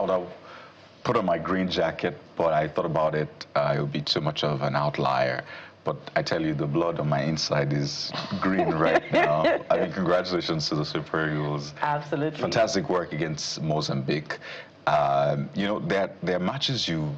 I would have put on my green jacket, but I thought about it. It would be too much of an outlier. But I tell you, the blood on my inside is green right now. I mean, congratulations to the Super Eagles. Absolutely. Fantastic work against Mozambique. You know, there are matches you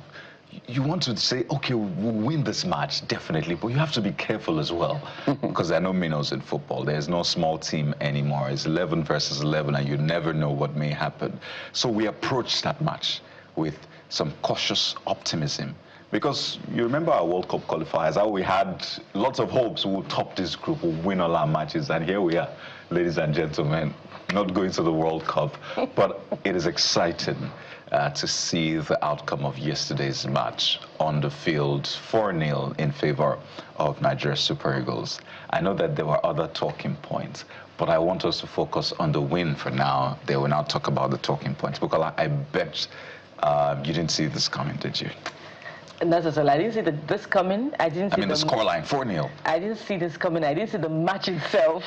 want to say, okay, we'll win this match, definitely, but you have to be careful as well, because there are no minnows in football. There's no small team anymore. It's 11 versus 11, and you never know what may happen. So we approached that match with some cautious optimism, because you remember our World Cup qualifiers, how we had lots of hopes we'll top this group, we'll win all our matches, and here we are, ladies and gentlemen, not going to the World Cup, but it is exciting to see the outcome of yesterday's match on the field, 4-0 in favor of Nigeria's Super Eagles. I know that there were other talking points, but I want us to focus on the win for now. They will now talk about the talking points, because I bet you didn't see this coming, did you? Not at all. I didn't see this coming. I mean, the scoreline, 4-0. I didn't see this coming. I didn't see the match itself.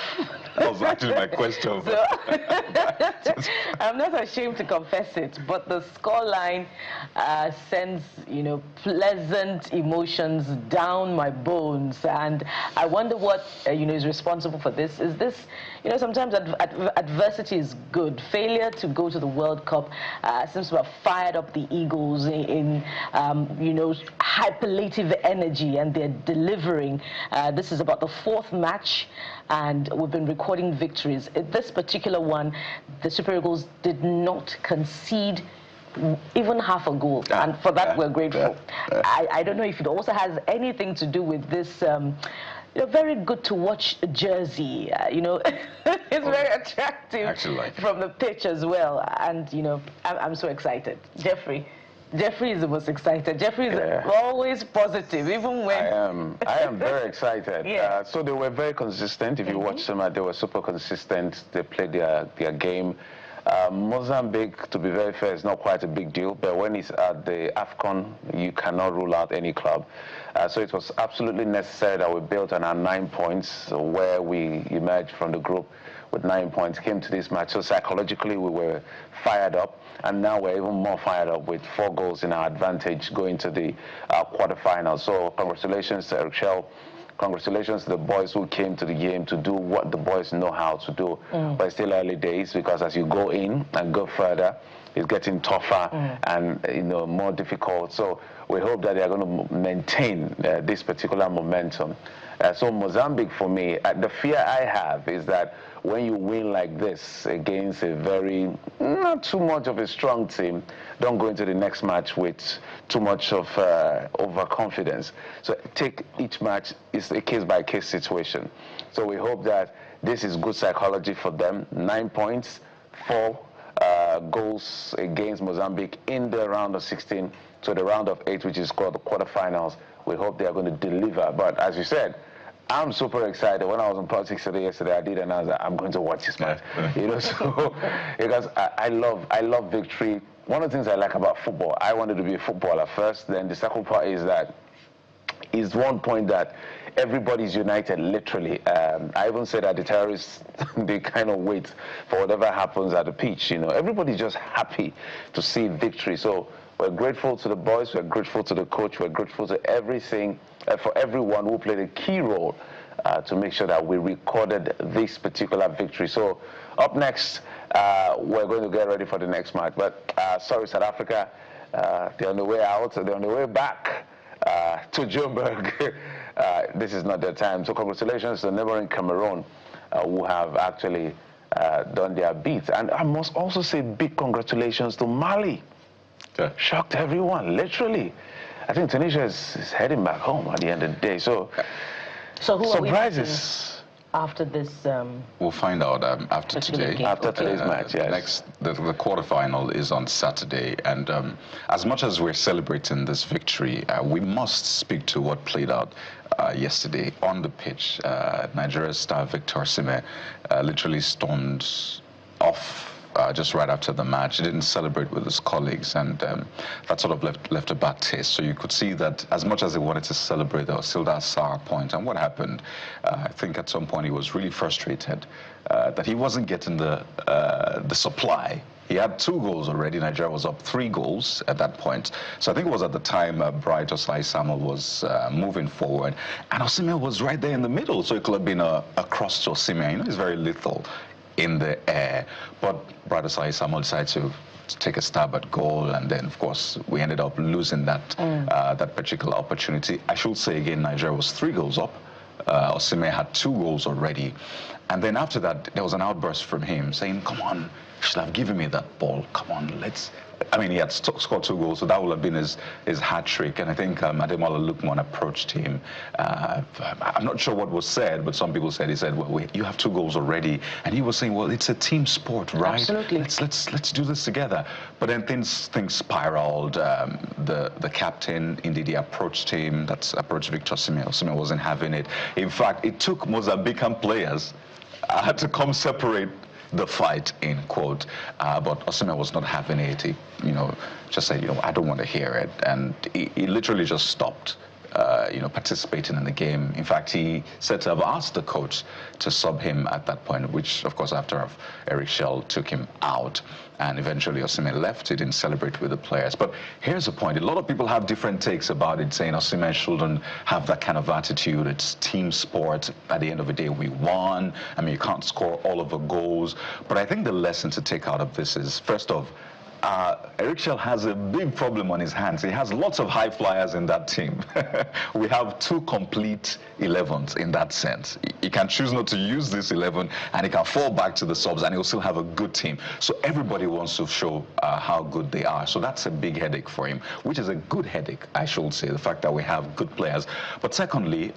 That was actually my question. So, I'm not ashamed to confess it, but the scoreline sends, you know, pleasant emotions down my bones. And I wonder what, you know, is responsible for this. Is this, you know, sometimes adversity is good. Failure to go to the World Cup seems to have fired up the Eagles in you know, hyperlative energy, and they're delivering. This is about the 4th match, and we've been recording victories. In this particular one, the Super Eagles did not concede even half a goal, and for that we're grateful. I don't know if it also has anything to do with this you know, very good to watch jersey. You know, it's very attractive from the pitch as well. And, you know, I'm so excited. Jeffrey is the most excited. Jeffrey is always positive, even when... I am very excited. Yeah. So they were very consistent. If you watch them, they were super consistent. They played their game. Mozambique, to be very fair, is not quite a big deal, but when it's at the AFCON, you cannot rule out any club. So it was absolutely necessary that we built on our 9 points, where we emerged from the group with 9 points, came to this match. So psychologically, we were fired up, and now we're even more fired up with 4 goals in our advantage going to the quarterfinals. So congratulations to Eric Shell. Congratulations to the boys who came to the game to do what the boys know how to do. But it's still early days, because as you go in and go further, it's getting tougher and, you know, more difficult. So we hope that they're going to maintain this particular momentum. So Mozambique, for me, the fear I have is that when you win like this against a very, not too much of a strong team, don't go into the next match with too much of overconfidence. So take each match, it's a case-by-case situation. So we hope that this is good psychology for them. 9 points, 4 goals against Mozambique in the round of 16 to the round of 8, which is called the quarterfinals. We hope they are going to deliver. But as you said, I'm super excited. When I was on PoliticsToday yesterday, I did announce that I'm going to watch this match. You know, so because I love victory. One of the things I like about football, I wanted to be a footballer first. Then the second part is that is one point that everybody's united, literally. I even said that the terrorists, they kind of wait for whatever happens at the pitch. You know, everybody's just happy to see victory. So we're grateful to the boys, we're grateful to the coach, we're grateful to everything, for everyone who played a key role to make sure that we recorded this particular victory. So up next, we're going to get ready for the next match. But sorry, South Africa, they're on the way out, they're on the way back to Joburg. This is not their time. So congratulations to the neighboring Cameroon, who have actually done their bit. And I must also say big congratulations to Mali. Shocked everyone, literally. I think Tunisia is heading back home at the end of the day. So who surprises. After this, we'll find out after today. After today's match, yes. The quarterfinal is on Saturday, and as much as we're celebrating this victory, we must speak to what played out yesterday on the pitch. Nigeria's star Victor Osimhen literally stormed off just right after the match. He didn't celebrate with his colleagues, and that sort of left a bad taste. So you could see that as much as he wanted to celebrate, there was still that sour point. And what happened? I think at some point he was really frustrated that he wasn't getting the supply He had 2 goals already. Nigeria was up 3 goals at that point. So I think it was at the time Bright Osimhen was moving forward. And Osimhen was right there in the middle. So it could have been a cross to Osimhen. You know, he's very lethal in the air. But Bright Osimhen decided to take a stab at goal, and then of course we ended up losing that that particular opportunity. I should say again, Nigeria was 3 goals up. Osimhen had 2 goals already, and then after that there was an outburst from him saying, "Come on, you should have given me that ball. Come on, let's." I mean, he had scored 2 goals, so that would have been his hat trick. And I think Ademola Lookman approached him. I'm not sure what was said, but some people said, he said, "Well, you have 2 goals already," and he was saying, "Well, it's a team sport, right? Absolutely. Let's do this together." But then things spiraled. The captain, indeed, he approached him. That's approached Victor Osimhen. Osimhen wasn't having it. In fact, it took Mozambican players to come separate the fight, in quote, but Osimhen was not having it. He, just said, I don't want to hear it, and he literally just stopped, participating in the game. In fact, he said to have asked the coach to sub him at that point, which, of course, after Eric Schell took him out, and eventually Osimhen left. He didn't celebrate with the players. But here's the point. A lot of people have different takes about it, saying Osimhen shouldn't have that kind of attitude. It's team sport. At the end of the day, we won. I mean, you can't score all of the goals. But I think the lesson to take out of this is, first off, Eric Schell has a big problem on his hands. He has lots of high flyers in that team. We have 2 complete 11s in that sense. He can choose not to use this 11, and he can fall back to the subs, and he'll still have a good team. So everybody wants to show how good they are. So that's a big headache for him, which is a good headache, I should say, the fact that we have good players. But secondly,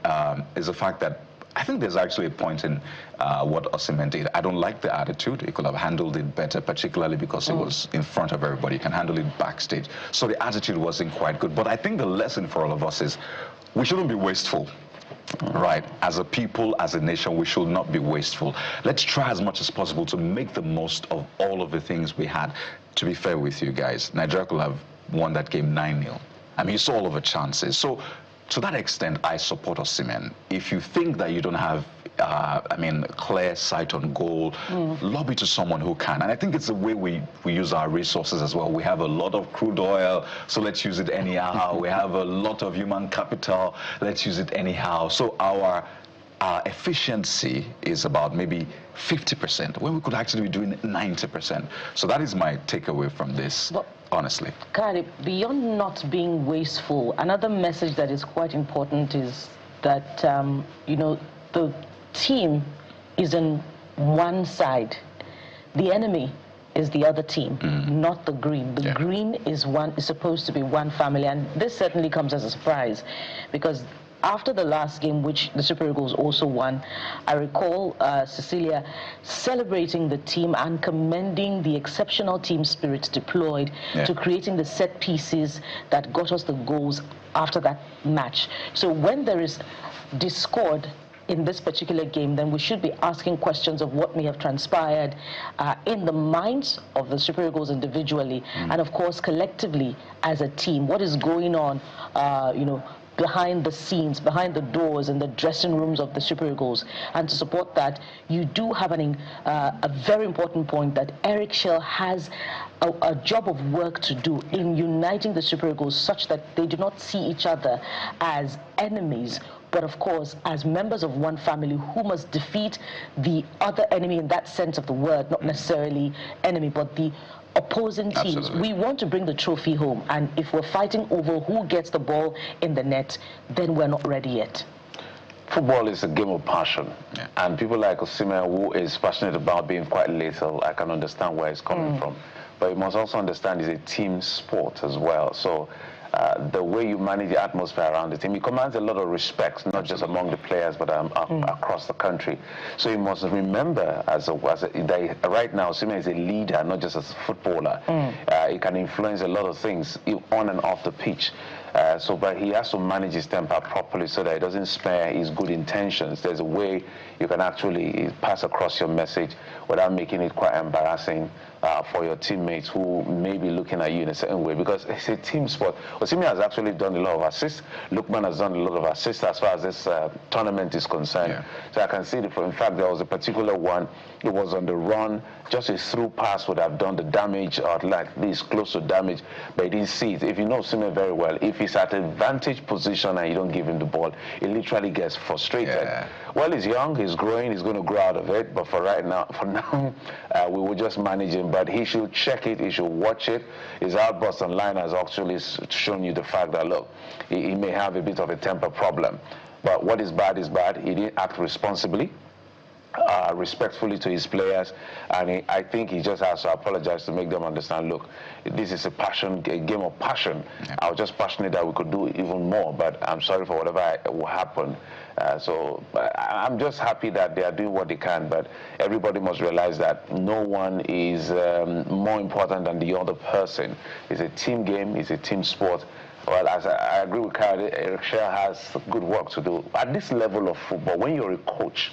is the fact that I think there's actually a point in what Osimhen did. I don't like the attitude. He could have handled it better, particularly because it was in front of everybody. You can handle it backstage. So the attitude wasn't quite good. But I think the lesson for all of us is we shouldn't be wasteful. Right, as a people, as a nation, we should not be wasteful. Let's try as much as possible to make the most of all of the things we had. To be fair with you guys, Nigeria could have won that game 9-0. I mean, you saw all of the chances. So to that extent, I support Osimhen. If you think that you don't have, clear sight on goal, lobby to someone who can. And I think it's the way we use our resources as well. We have a lot of crude oil, so let's use it anyhow. We have a lot of human capital, let's use it anyhow. So our efficiency is about maybe 50%, when we could actually be doing 90%. So that is my takeaway from this. But honestly, Kari, beyond not being wasteful, another message that is quite important is that, the team is on one side. The enemy is the other team, not the green. The green is supposed to be one family, and this certainly comes as a surprise, because after the last game, which the Super Eagles also won, I recall Cecilia celebrating the team and commending the exceptional team spirit deployed to creating the set pieces that got us the goals after that match. So when there is discord in this particular game, then we should be asking questions of what may have transpired in the minds of the Super Eagles individually, and of course collectively as a team. What is going on, behind the scenes, behind the doors in the dressing rooms of the Super Eagles. And to support that, you do have a very important point that Eric Schell has a job of work to do in uniting the Super Eagles such that they do not see each other as enemies, but of course as members of one family who must defeat the other enemy in that sense of the word, not necessarily enemy, but the opposing teams. Absolutely. We want to bring the trophy home, and if we're fighting over who gets the ball in the net, then we're not ready yet. Football is a game of passion, and people like Osimhen, who is passionate about being quite lethal, I can understand where it's coming from. But you must also understand it's a team sport as well. So the way you manage the atmosphere around the team, it commands a lot of respect, not just among the players, but across the country. So you must remember, right now, Osimhen is a leader, not just as a footballer. He can influence a lot of things on and off the pitch. But he has to manage his temper properly so that it doesn't spare his good intentions. There's a way you can actually pass across your message without making it quite embarrassing for your teammates who may be looking at you in a certain way, because it's a team sport. Osimhen has actually done a lot of assists. Lukman has done a lot of assists as far as this tournament is concerned. Yeah. So I can see it. In fact, there was a particular one. It was on the run. Just a through pass would have done the damage, or like this close to damage, but he didn't see it. If you know Osimhen very well, if he's at a vantage position and you don't give him the ball, he literally gets frustrated. Yeah. Well, he's young, he's growing, he's going to grow out of it. But for now, we will just manage him. But he should check it, he should watch it. His outburst online has actually shown you the fact that, look, he may have a bit of a temper problem. But what is bad is bad. He didn't act responsibly, respectfully to his players, and I think he just has to apologize to make them understand, look, this is a game of passion. Yeah. I was just passionate that we could do even more, but I'm sorry for whatever will happen. So I'm just happy that they are doing what they can, but everybody must realize that no one is more important than the other person. It's a team game, it's a team sport. Well, as I agree with Kyle, Eric Shell has good work to do. At this level of football, when you're a coach,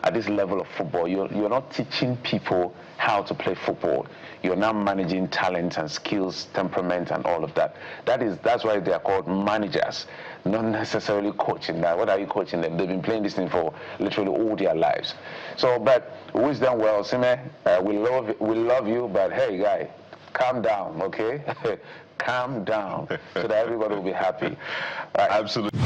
at this level of football, you're not teaching people how to play football. You're now managing talent and skills, temperament, and all of that. That's why they are called managers, not necessarily coaching. Now, what are you coaching them? They've been playing this thing for literally all their lives. So, but wisdom, well, Osimhen, we love you, but hey, guy, calm down, okay? Calm down, so that everybody will be happy. Absolutely.